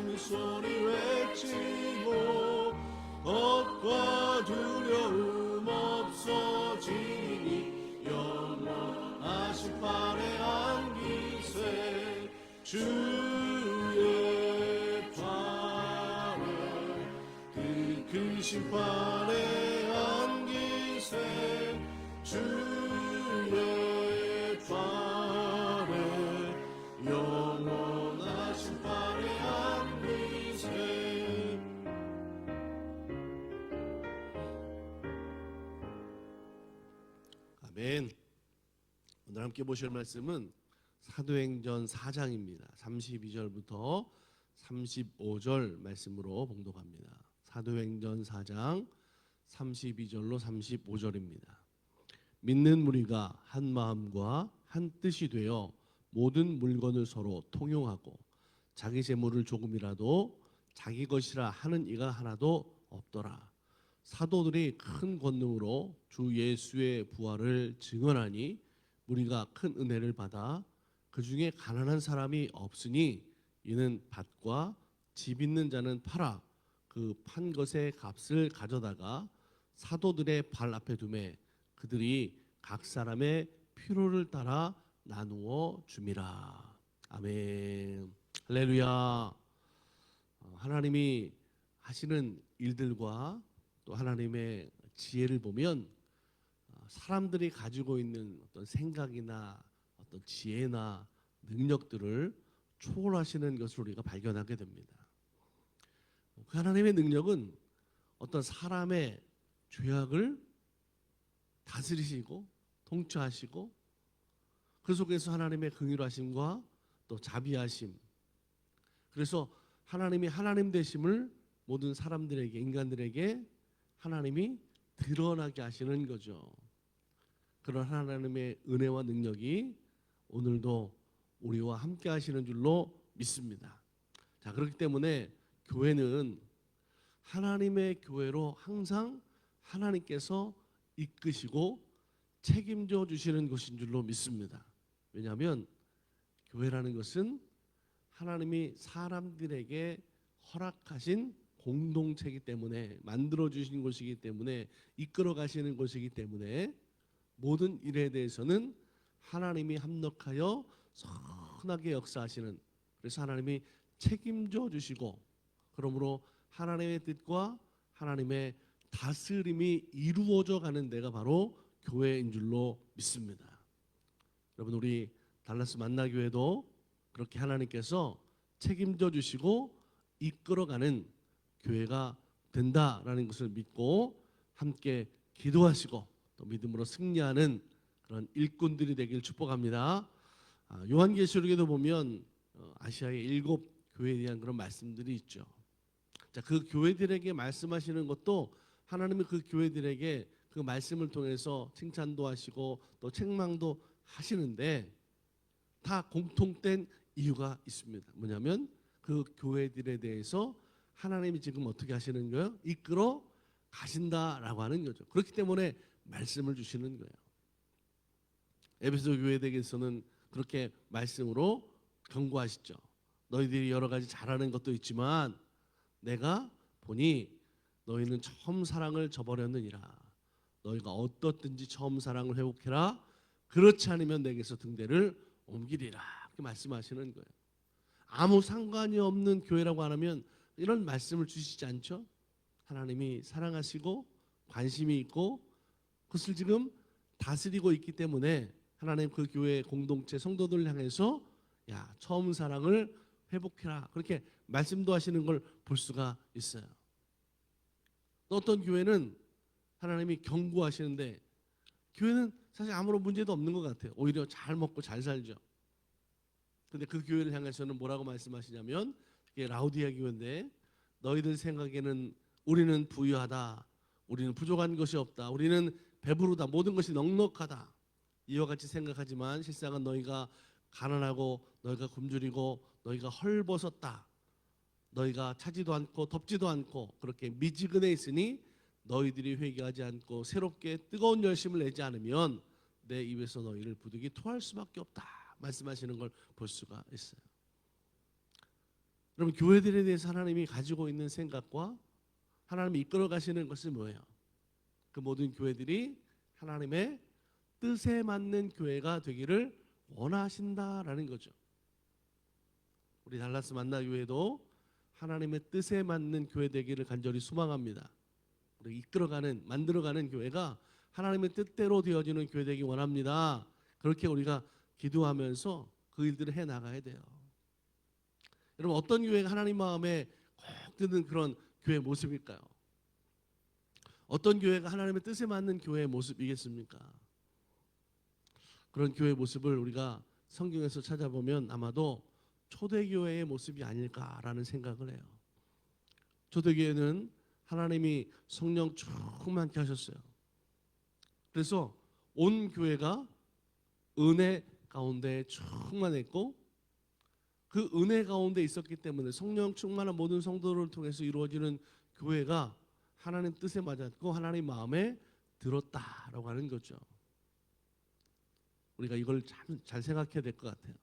큰 소리 외치고 겁과 두려움 없어지니 영원하신 팔에 안기세 주의 팔에 그 크신 팔에 안기세 주의 팔에 영원하신 팔에 안기세. 아멘. 오늘 함께 보실 말씀은 사도행전 4장입니다. 32절부터 35절 말씀으로 봉독합니다. 사도행전 4장 32절로 35절입니다. 믿는 무리가 한 마음과 한 뜻이 되어 모든 물건을 서로 통용하고 자기 재물을 조금이라도 자기 것이라 하는 이가 하나도 없더라. 사도들이 큰 권능으로 주 예수의 부활을 증언하니 무리가 큰 은혜를 받아 그 중에 가난한 사람이 없으니 이는 밭과 집 있는 자는 팔아 그 판 것의 값을 가져다가 사도들의 발 앞에 두매 그들이 각 사람의 필요를 따라 나누어 줌이라. 아멘. 할렐루야. 하나님이 하시는 일들과 또 하나님의 지혜를 보면 사람들이 가지고 있는 어떤 생각이나 어떤 지혜나 능력들을 초월하시는 것을 우리가 발견하게 됩니다. 그 하나님의 능력은 어떤 사람의 죄악을 다스리시고 통치하시고 그 속에서 하나님의 긍휼하심과 또 자비하심, 그래서 하나님이 하나님 되심을 모든 사람들에게, 인간들에게 하나님이 드러나게 하시는 거죠. 그런 하나님의 은혜와 능력이 오늘도 우리와 함께 하시는 줄로 믿습니다. 자, 그렇기 때문에 교회는 하나님의 교회로 항상 하나님께서 이끄시고 책임져 주시는 것인 줄로 믿습니다. 왜냐하면 교회라는 것은 하나님이 사람들에게 허락하신 공동체이기 때문에, 만들어 주신 것이기 때문에, 이끌어 가시는 것이기 때문에 모든 일에 대해서는 하나님이 합력하여 선하게 역사하시는, 그래서 하나님이 책임져 주시고, 그러므로 하나님의 뜻과 하나님의 다스림이 이루어져 가는 데가 바로 교회인 줄로 믿습니다. 여러분, 우리 달라스 만나교회도 그렇게 하나님께서 책임져 주시고 이끌어가는 교회가 된다라는 것을 믿고 함께 기도하시고 또 믿음으로 승리하는 그런 일꾼들이 되길 축복합니다. 요한계시록에도 보면 아시아의 7 교회에 대한 그런 말씀들이 있죠. 자, 그 교회들에게 말씀하시는 것도 하나님은 그 교회들에게 그 말씀을 통해서 칭찬도 하시고 또 책망도 하시는데 다 공통된 이유가 있습니다. 뭐냐면 그 교회들에 대해서 하나님이 지금 어떻게 하시는 거예요? 이끌어 가신다라고 하는 거죠. 그렇기 때문에 말씀을 주시는 거예요. 에베소 교회에게서는 그렇게 말씀으로 경고하시죠. 너희들이 여러 가지 잘하는 것도 있지만 내가 보니 너희는 처음 사랑을 저버렸느니라. 너희가 어떻든지 처음 사랑을 회복해라. 그렇지 않으면 내게서 등대를 옮기리라. 그렇게 말씀하시는 거예요. 아무 상관이 없는 교회라고 하면 이런 말씀을 주시지 않죠. 하나님이 사랑하시고 관심이 있고 그것을 지금 다스리고 있기 때문에 하나님 그 교회 공동체 성도들을 향해서 야, 처음 사랑을 회복해라. 그렇게 말씀도 하시는 걸 볼 수가 있어요. 또 어떤 교회는 하나님이 경고하시는데 교회는 사실 아무런 문제도 없는 것 같아요. 오히려 잘 먹고 잘 살죠. 근데 그 교회를 향해서는 뭐라고 말씀하시냐면, 이게 라우디아 교회인데 너희들 생각에는 우리는 부유하다, 우리는 부족한 것이 없다, 우리는 배부르다, 모든 것이 넉넉하다, 이와 같이 생각하지만 실상은 너희가 가난하고 너희가 굶주리고 너희가 헐벗었다, 너희가 차지도 않고 덥지도 않고 그렇게 미지근해 있으니 너희들이 회개하지 않고 새롭게 뜨거운 열심을 내지 않으면 내 입에서 너희를 부득이 토할 수밖에 없다 말씀하시는 걸 볼 수가 있어요. 여러분, 교회들에 대해서 하나님이 가지고 있는 생각과 하나님이 이끌어 가시는 것은 뭐예요? 그 모든 교회들이 하나님의 뜻에 맞는 교회가 되기를 원하신다라는 거죠. 우리 달라스 만나교회도 하나님의 뜻에 맞는 교회 되기를 간절히 소망합니다. 우리 이끌어가는, 만들어가는 교회가 하나님의 뜻대로 되어지는 교회 되기 원합니다. 그렇게 우리가 기도하면서 그 일들을 해나가야 돼요. 여러분, 어떤 교회가 하나님 마음에 꼭 드는 그런 교회 모습일까요? 어떤 교회가 하나님의 뜻에 맞는 교회의 모습이겠습니까? 그런 교회의 모습을 우리가 성경에서 찾아보면 아마도 초대교회의 모습이 아닐까라는 생각을 해요. 초대교회는 하나님이 성령 충만케 하셨어요. 그래서 온 교회가 은혜 가운데 충만했고, 그 은혜 가운데 있었기 때문에 성령 충만한 모든 성도를 통해서 이루어지는 교회가 하나님 뜻에 맞았고 하나님 마음에 들었다라고 하는 거죠. 우리가 이걸 잘 생각해야 될 것 같아요.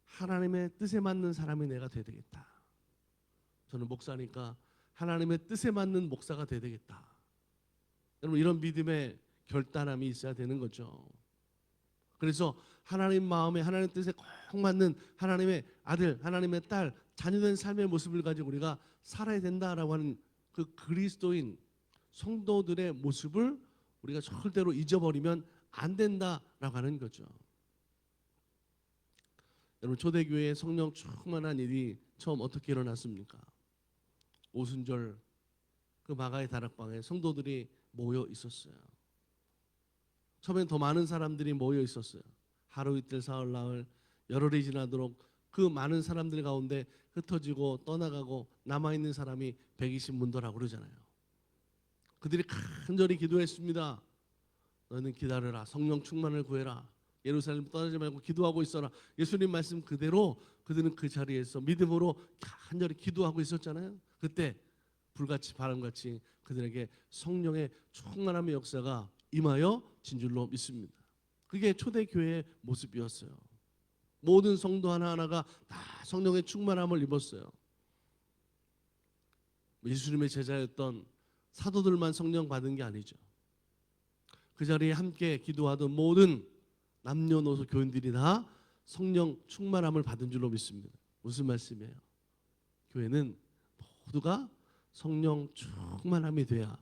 하나님의 뜻에 맞는 사람이 내가 돼야 되겠다. 저는 목사니까 하나님의 뜻에 맞는 목사가 돼야 되겠다. 여러분, 이런 믿음의 결단함이 있어야 되는 거죠. 그래서 하나님 마음에 하나님 뜻에 꼭 맞는 하나님의 아들, 하나님의 딸, 자녀된 삶의 모습을 가지고 우리가 살아야 된다라고 하는 그 그리스도인 성도들의 모습을 우리가 절대로 잊어버리면 안 된다라고 하는 거죠. 여러분, 초대교회에 성령 충만한 일이 처음 어떻게 일어났습니까? 오순절 그 마가의 다락방에 성도들이 모여 있었어요. 처음엔 더 많은 사람들이 모여 있었어요. 하루 이틀 사흘 나흘 열흘이 지나도록 그 많은 사람들 가운데 흩어지고 떠나가고 남아있는 사람이 120문도라고 그러잖아요. 그들이 간절히 기도했습니다. 너는 기다려라. 성령 충만을 구해라. 예루살렘 떠나지 말고 기도하고 있어라. 예수님 말씀 그대로 그들은 그 자리에서 믿음으로 간절히 기도하고 있었잖아요. 그때 불같이 바람같이 그들에게 성령의 충만함의 역사가 임하여 진 줄로 믿습니다. 그게 초대교회의 모습이었어요. 모든 성도 하나하나가 다 성령의 충만함을 입었어요. 예수님의 제자였던 사도들만 성령 받은 게 아니죠. 그 자리에 함께 기도하던 모든 남녀노소 교인들이 다 성령 충만함을 받은 줄로 믿습니다. 무슨 말씀이에요? 교회는 모두가 성령 충만함이 돼야,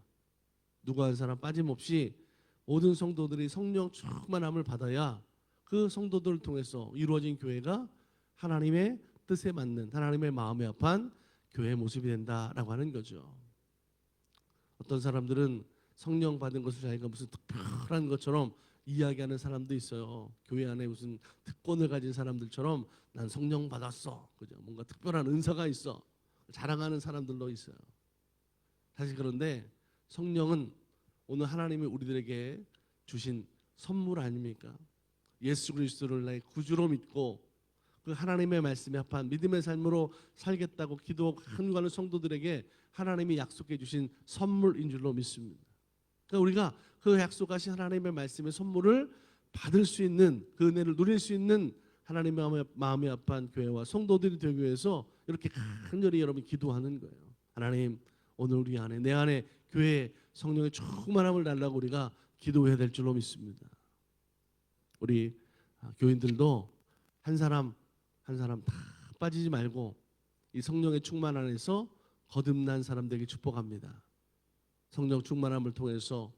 누구 한 사람 빠짐없이 모든 성도들이 성령 충만함을 받아야 그 성도들을 통해서 이루어진 교회가 하나님의 뜻에 맞는, 하나님의 마음에 합한 교회의 모습이 된다라고 하는 거죠. 어떤 사람들은 성령 받은 것을 자기가 무슨 특별한 것처럼 이야기하는 사람도 있어요. 교회 안에 무슨 특권을 가진 사람들처럼 난 성령 받았어, 그죠? 뭔가 특별한 은사가 있어 자랑하는 사람들도 있어요. 사실 그런데 성령은 오늘 하나님이 우리들에게 주신 선물 아닙니까? 예수 그리스도를 나의 구주로 믿고 그 하나님의 말씀에 합한 믿음의 삶으로 살겠다고 기도하는 성도들에게 하나님이 약속해 주신 선물인 줄로 믿습니다. 그러니까 우리가 그 약속하신 하나님의 말씀의 선물을 받을 수 있는, 그 은혜를 누릴 수 있는 하나님의 마음에 합한 교회와 성도들이 되기 위해서 이렇게 간절히 여러분이 기도하는 거예요. 하나님, 오늘 우리 안에, 내 안에 교회에 성령의 충만함을 달라고 우리가 기도해야 될 줄로 믿습니다. 우리 교인들도 한 사람 한 사람 다 빠지지 말고 이 성령의 충만 안에서 거듭난 사람 되기 축복합니다. 성령 충만함을 통해서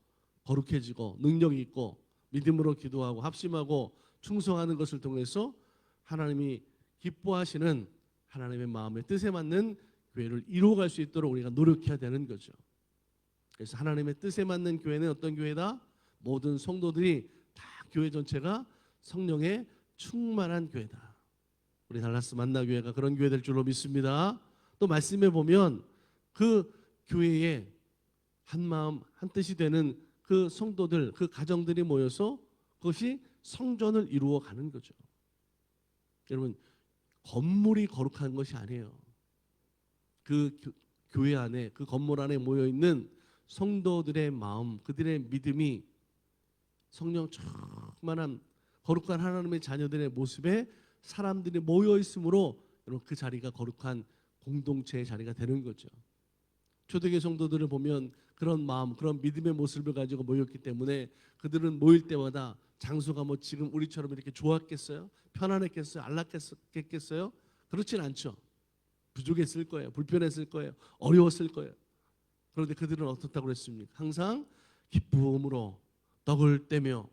거룩해지고 능력 있고 믿음으로 기도하고 합심하고 충성하는 것을 통해서 하나님이 기뻐하시는 하나님의 마음의 뜻에 맞는 교회를 이루어갈 수 있도록 우리가 노력해야 되는 거죠. 그래서 하나님의 뜻에 맞는 교회는 어떤 교회다? 모든 성도들이 다 교회 전체가 성령의 충만한 교회다. 우리 달라스 만나교회가 그런 교회 될 줄로 믿습니다. 또 말씀해 보면 그 교회에 한 마음 한 뜻이 되는 그 성도들, 그 가정들이 모여서 그것이 성전을 이루어가는 거죠. 여러분, 건물이 거룩한 것이 아니에요. 그 교회 안에, 그 건물 안에 모여있는 성도들의 마음, 그들의 믿음이 성령 충만한 거룩한 하나님의 자녀들의 모습에 사람들이 모여있음으로 여러분 그 자리가 거룩한 공동체의 자리가 되는 거죠. 초대교회 성도들을 보면 그런 마음, 그런 믿음의 모습을 가지고 모였기 때문에 그들은 모일 때마다 장소가 뭐 지금 우리처럼 이렇게 좋았겠어요? 편안했겠어요? 안락했겠어요? 그렇진 않죠. 부족했을 거예요. 불편했을 거예요. 어려웠을 거예요. 그런데 그들은 어떻다고 그랬습니까? 항상 기쁨으로 떡을 떼며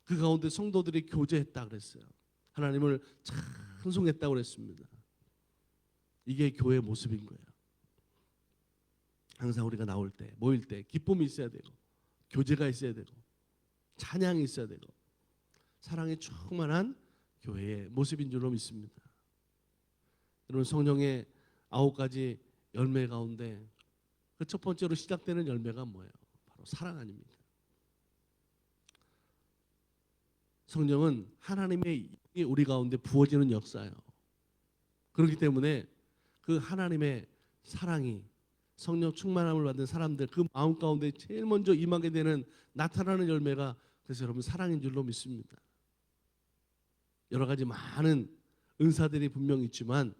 그 가운데 성도들이 교제했다 그랬어요. 하나님을 찬송했다고 그랬습니다. 이게 교회의 모습인 거예요. 항상 우리가 나올 때, 모일 때 기쁨이 있어야 되고 교제가 있어야 되고 찬양이 있어야 되고 사랑이 충만한 교회의 모습인 줄로 믿습니다. 여러분 성령의 9가지 열매 가운데 그 첫 번째로 시작되는 열매가 뭐예요? 바로 사랑 아닙니까? 성령은 하나님의 영이 우리 가운데 부어지는 역사예요. 그렇기 때문에 그 하나님의 사랑이 성령 충만함을 받은 사람들 그 마음 가운데 제일 먼저 임하게 되는 나타나는 열매가 그래서 여러분 사랑인 줄로 믿습니다. 여러 가지 많은 은사들이 분명히 있지만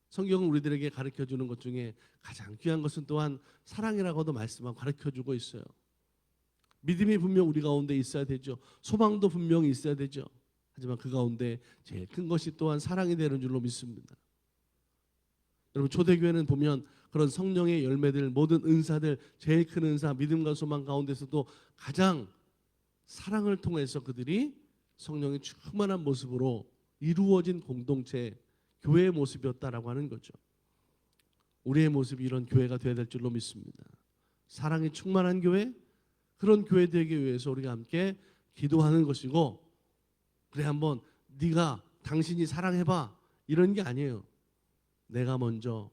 성경은 우리들에게 가르쳐주는 것 중에 가장 귀한 것은 또한 사랑이라고도 말씀하고 가르쳐주고 있어요. 믿음이 분명 우리 가운데 있어야 되죠. 소망도 분명히 있어야 되죠. 하지만 그 가운데 제일 큰 것이 또한 사랑이 되는 줄로 믿습니다. 여러분 초대교회는 보면 그런 성령의 열매들 모든 은사들 제일 큰 은사 믿음과 소망 가운데서도 가장 사랑을 통해서 그들이 성령의 충만한 모습으로 이루어진 공동체 교회의 모습이었다라고 하는 거죠. 우리의 모습이 이런 교회가 되어야 될 줄로 믿습니다. 사랑이 충만한 교회 그런 교회 되기 위해서 우리가 함께 기도하는 것이고 그래 한번 네가 당신이 사랑해봐 이런 게 아니에요. 내가 먼저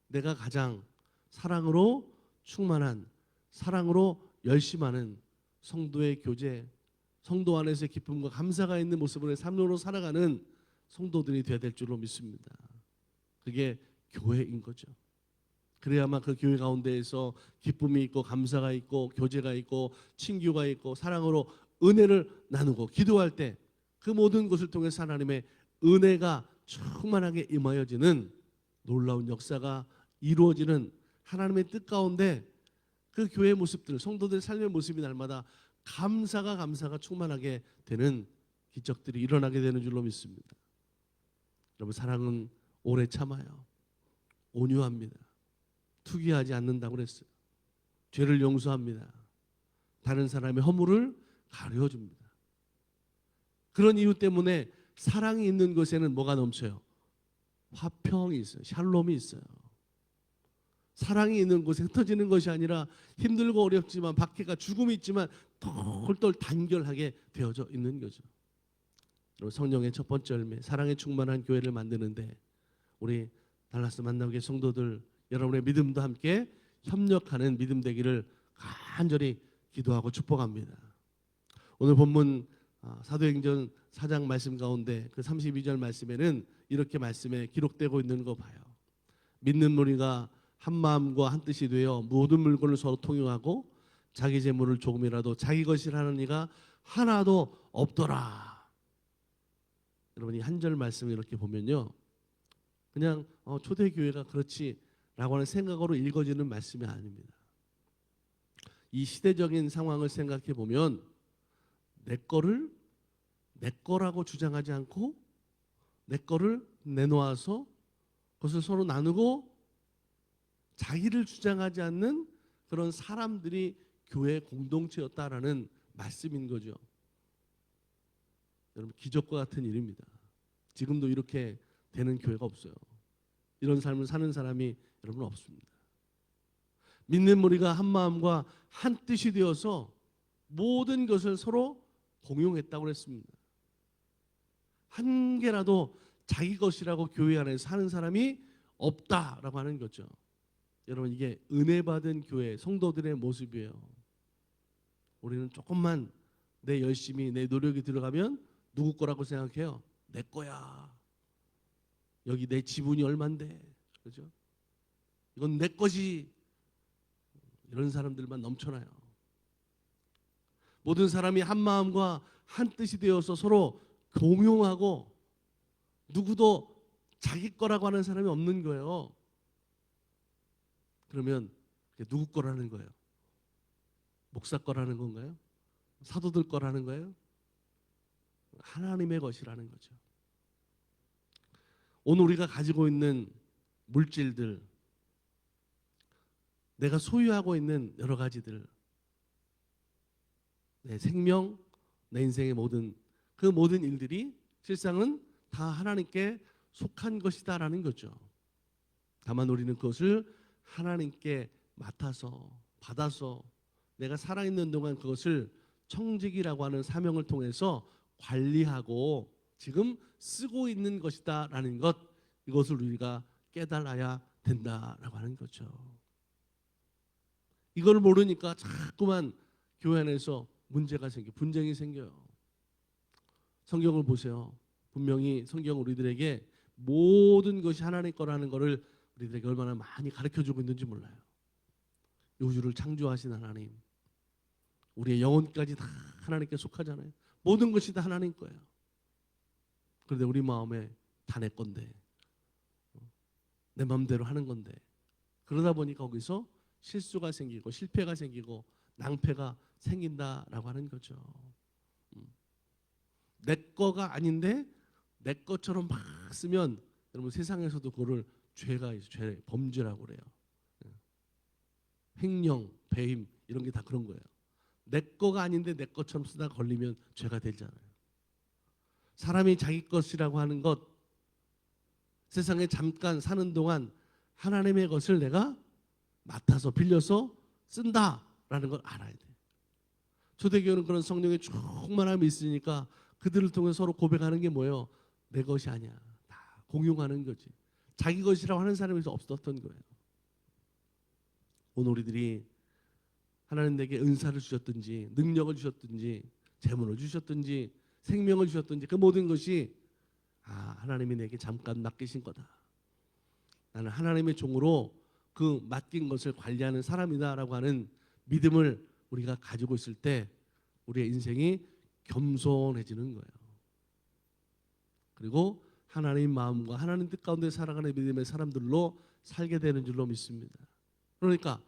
내가 가장 사랑으로 충만한 사랑으로 열심하는 성도의 교제 성도 안에서의 기쁨과 감사가 있는 모습을 삶으로 살아가는 성도들이 되어야 될 줄로 믿습니다. 그게 교회인 거죠. 그래야만 그 교회 가운데에서 기쁨이 있고 감사가 있고 교제가 있고 친교가 있고 사랑으로 은혜를 나누고 기도할 때 그 모든 것을 통해서 하나님의 은혜가 충만하게 임하여지는 놀라운 역사가 이루어지는 하나님의 뜻 가운데 그 교회의 모습들 성도들의 삶의 모습이 날마다 감사가 충만하게 되는 기적들이 일어나게 되는 줄로 믿습니다. 여러분 사랑은 오래 참아요. 온유합니다. 투기하지 않는다고 그랬어요. 죄를 용서합니다. 다른 사람의 허물을 가려줍니다. 그런 이유 때문에 사랑이 있는 곳에는 뭐가 넘쳐요? 화평이 있어요. 샬롬이 있어요. 사랑이 있는 곳에 흩어지는 것이 아니라 힘들고 어렵지만 밖에가 죽음이 있지만 똘똘 단결하게 되어져 있는 거죠. 성령의 첫 번째 열매 사랑에 충만한 교회를 만드는데 우리 달라스 만나게 성도들 여러분의 믿음도 함께 협력하는 믿음 되기를 간절히 기도하고 축복합니다. 오늘 본문 사도행전 4장 말씀 가운데 그 32절 말씀에는 이렇게 말씀에 기록되고 있는 거 봐요. 믿는 무리가 한 마음과 한 뜻이 되어 모든 물건을 서로 통용하고 자기 재물을 조금이라도 자기 것이라 하는 이가 하나도 없더라. 여러분이 한 절 말씀을 이렇게 보면요. 그냥 초대교회가 그렇지라고 하는 생각으로 읽어지는 말씀이 아닙니다. 이 시대적인 상황을 생각해 보면 내 거를 내 거라고 주장하지 않고 내 거를 내놓아서 그것을 서로 나누고 자기를 주장하지 않는 그런 사람들이 교회 공동체였다라는 말씀인 거죠. 여러분 기적과 같은 일입니다. 지금도 이렇게 되는 교회가 없어요. 이런 삶을 사는 사람이 여러분 없습니다. 믿는 무리가 한 마음과 한 뜻이 되어서 모든 것을 서로 공용했다고 했습니다. 한 개라도 자기 것이라고 교회 안에서 사는 사람이 없다라고 하는 거죠. 여러분 이게 은혜 받은 교회 성도들의 모습이에요. 우리는 조금만 내 열심히 내 노력이 들어가면 누구 거라고 생각해요? 내 거야. 여기 내 지분이 얼만데, 그렇죠? 이건 내 것이. 이런 사람들만 넘쳐나요. 모든 사람이 한 마음과 한 뜻이 되어서 서로 공용하고 누구도 자기 거라고 하는 사람이 없는 거예요. 그러면 그게 누구 거라는 거예요? 목사 거라는 건가요? 사도들 거라는 거예요? 하나님의 것이라는 거죠. 오늘 우리가 가지고 있는 물질들, 내가 소유하고 있는 여러 가지들, 내 생명, 내 인생의 그 모든 일들이 실상은 다 하나님께 속한 것이다라는 거죠. 다만 우리는 그것을 하나님께 맡아서 받아서 내가 살아있는 동안 그것을 청지기라고 하는 사명을 통해서 관리하고 지금 쓰고 있는 것이다라는 것, 이것을 우리가 깨달아야 된다라고 하는 거죠. 이걸 모르니까 자꾸만 교회 안에서 문제가 분쟁이 생겨요. 성경을 보세요. 분명히 성경 우리들에게 모든 것이 하나님 거라는 것을 우리들에게 얼마나 많이 가르쳐주고 있는지 몰라요. 우주를 창조하신 하나님, 우리의 영혼까지 다 하나님께 속하잖아요. 모든 것이 다 하나님 거예요. 그런데 우리 마음에 다 내 건데, 내 마음대로 하는 건데, 그러다 보니까 거기서 실수가 생기고 실패가 생기고 낭패가 생긴다라고 하는 거죠. 내 거가 아닌데 내 것처럼 막 쓰면 여러분 세상에서도 그거를 죄가 있어요. 죄, 범죄라고 그래요. 횡령, 배임 이런 게 다 그런 거예요. 내 거가 아닌데 내 것처럼 쓰다 걸리면 죄가 되잖아요. 사람이 자기 것이라고 하는 것, 세상에 잠깐 사는 동안 하나님의 것을 내가 맡아서 빌려서 쓴다라는 걸 알아야 돼. 초대교회는 그런 성령의 충만함이 있으니까 그들을 통해 서로 고백하는 게 뭐예요? 내 것이 아니야. 다 공용하는 거지. 자기 것이라고 하는 사람이 없었던 거예요. 오늘 우리들이 하나님 내게 은사를 주셨든지 능력을 주셨든지 재물을 주셨든지 생명을 주셨든지 그 모든 것이 하나님이 내게 잠깐 맡기신 거다. 나는 하나님의 종으로 그 맡긴 것을 관리하는 사람이다라고 하는 믿음을 우리가 가지고 있을 때 우리의 인생이 겸손해지는 거예요. 그리고 하나님 마음과 하나님 뜻 가운데 살아가는 믿음의 사람들로 살게 되는 줄로 믿습니다. 그러니까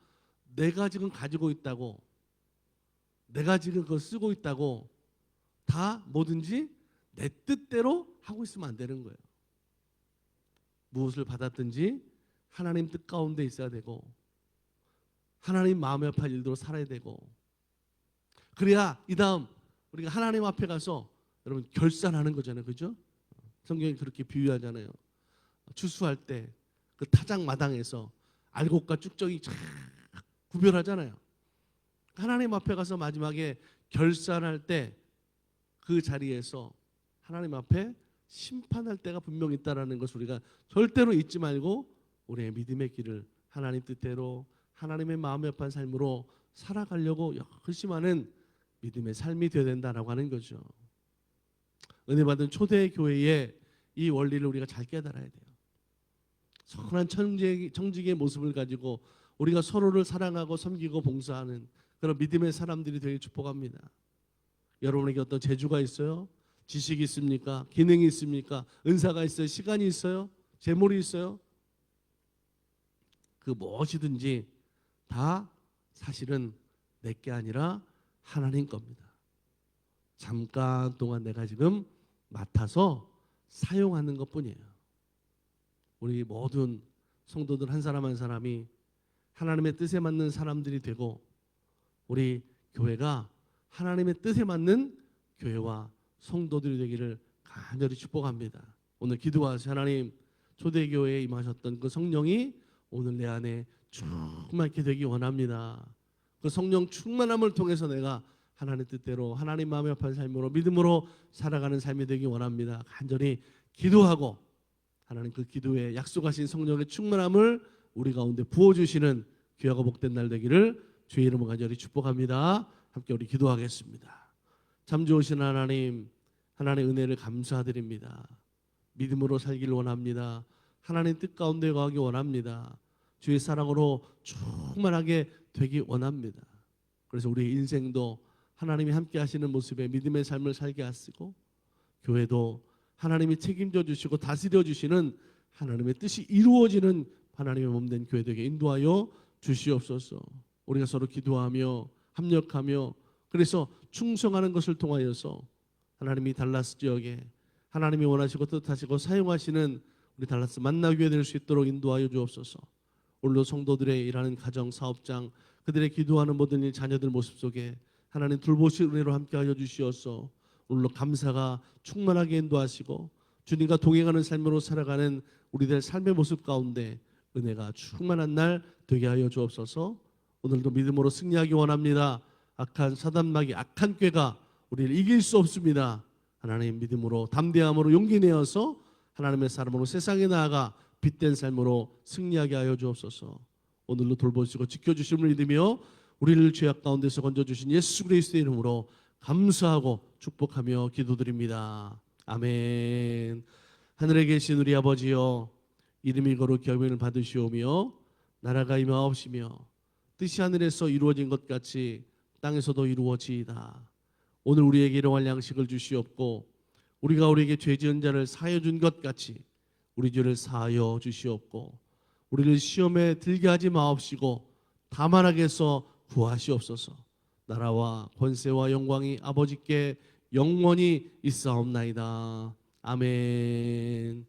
내가 지금 가지고 있다고, 내가 지금 그걸 쓰고 있다고 다 뭐든지 내 뜻대로 하고 있으면 안 되는 거예요. 무엇을 받았든지 하나님 뜻 가운데 있어야 되고 하나님 마음에 합할 일대로 살아야 되고, 그래야 이 다음 우리가 하나님 앞에 가서 여러분 결산하는 거잖아요. 그죠? 성경이 그렇게 비유하잖아요. 추수할 때 그 타작 마당에서 알곡과 쭉정이 쫙 구별하잖아요. 하나님 앞에 가서 마지막에 결산할 때 그 자리에서 하나님 앞에 심판할 때가 분명히 있다는 것을 우리가 절대로 잊지 말고 우리의 믿음의 길을 하나님 뜻대로 하나님의 마음에 합한 삶으로 살아가려고 열심하는 믿음의 삶이 되어야 된다라고 하는 거죠. 은혜 받은 초대 교회의 이 원리를 우리가 잘 깨달아야 돼요. 선한 청지기의 모습을 가지고 우리가 서로를 사랑하고 섬기고 봉사하는 그런 믿음의 사람들이 되길 축복합니다. 여러분에게 어떤 재주가 있어요? 지식이 있습니까? 기능이 있습니까? 은사가 있어요? 시간이 있어요? 재물이 있어요? 그 무엇이든지 다 사실은 내게 아니라 하나님 겁니다. 잠깐 동안 내가 지금 맡아서 사용하는 것뿐이에요. 우리 모든 성도들 한 사람 한 사람이 하나님의 뜻에 맞는 사람들이 되고 우리 교회가 하나님의 뜻에 맞는 교회와 성도들이 되기를 간절히 축복합니다. 오늘 기도하세요. 하나님, 초대교회에 임하셨던 그 성령이 오늘 내 안에 충만하게 되기 원합니다. 그 성령 충만함을 통해서 내가 하나님 뜻대로 하나님 마음에 합한 삶으로 믿음으로 살아가는 삶이 되기 원합니다. 간절히 기도하고 하나님 그 기도에 약속하신 성령의 충만함을 우리 가운데 부어주시는 귀하고 복된 날 되기를 주의 이름으로 간절히 축복합니다. 함께 우리 기도하겠습니다. 참 좋으신 하나님, 하나님의 은혜를 감사드립니다. 믿음으로 살기를 원합니다. 하나님 뜻 가운데 거하기 원합니다. 주의 사랑으로 충만하게 되기 원합니다. 그래서 우리의 인생도 하나님이 함께 하시는 모습에 믿음의 삶을 살게 하시고 교회도 하나님이 책임져 주시고 다스려 주시는 하나님의 뜻이 이루어지는 하나님의 몸된 교회 되게 인도하여 주시옵소서. 우리가 서로 기도하며 합력하며 그래서 충성하는 것을 통하여서 하나님이 달라스 지역에 하나님이 원하시고 뜻하시고 사용하시는 우리 달라스 만나교회 될 수 있도록 인도하여 주옵소서. 오늘도 성도들의 일하는 가정, 사업장, 그들의 기도하는 모든 일, 자녀들 모습 속에 하나님 돌보실 은혜로 함께하여 주시옵소서. 오늘도 감사가 충만하게 인도하시고 주님과 동행하는 삶으로 살아가는 우리들 삶의 모습 가운데 은혜가 충만한 날 되게 하여 주옵소서. 오늘도 믿음으로 승리하기 원합니다. 악한 사단마귀, 악한 꾀가 우리를 이길 수 없습니다. 하나님 믿음으로 담대함으로 용기 내어서 하나님의 사람으로 세상에 나아가 빛된 삶으로 승리하게 하여 주옵소서. 오늘도 돌보시고 지켜주심을 믿으며 우리를 죄악 가운데서 건져주신 예수 그리스도의 이름으로 감사하고 축복하며 기도드립니다. 아멘. 하늘에 계신 우리 아버지여, 이름이 거룩히 여김을 받으시오며 나라가 임하옵시며 뜻이 하늘에서 이루어진 것 같이 땅에서도 이루어지이다. 오늘 우리에게 일용할 양식을 주시옵고 우리가 우리에게 죄 지은 자를 사하여 준 것 같이 우리 죄를 사하여 주시옵고 우리를 시험에 들게 하지 마옵시고 다만 악에서 구하시옵소서. 나라와 권세와 영광이 아버지께 영원히 있사옵나이다. 아멘.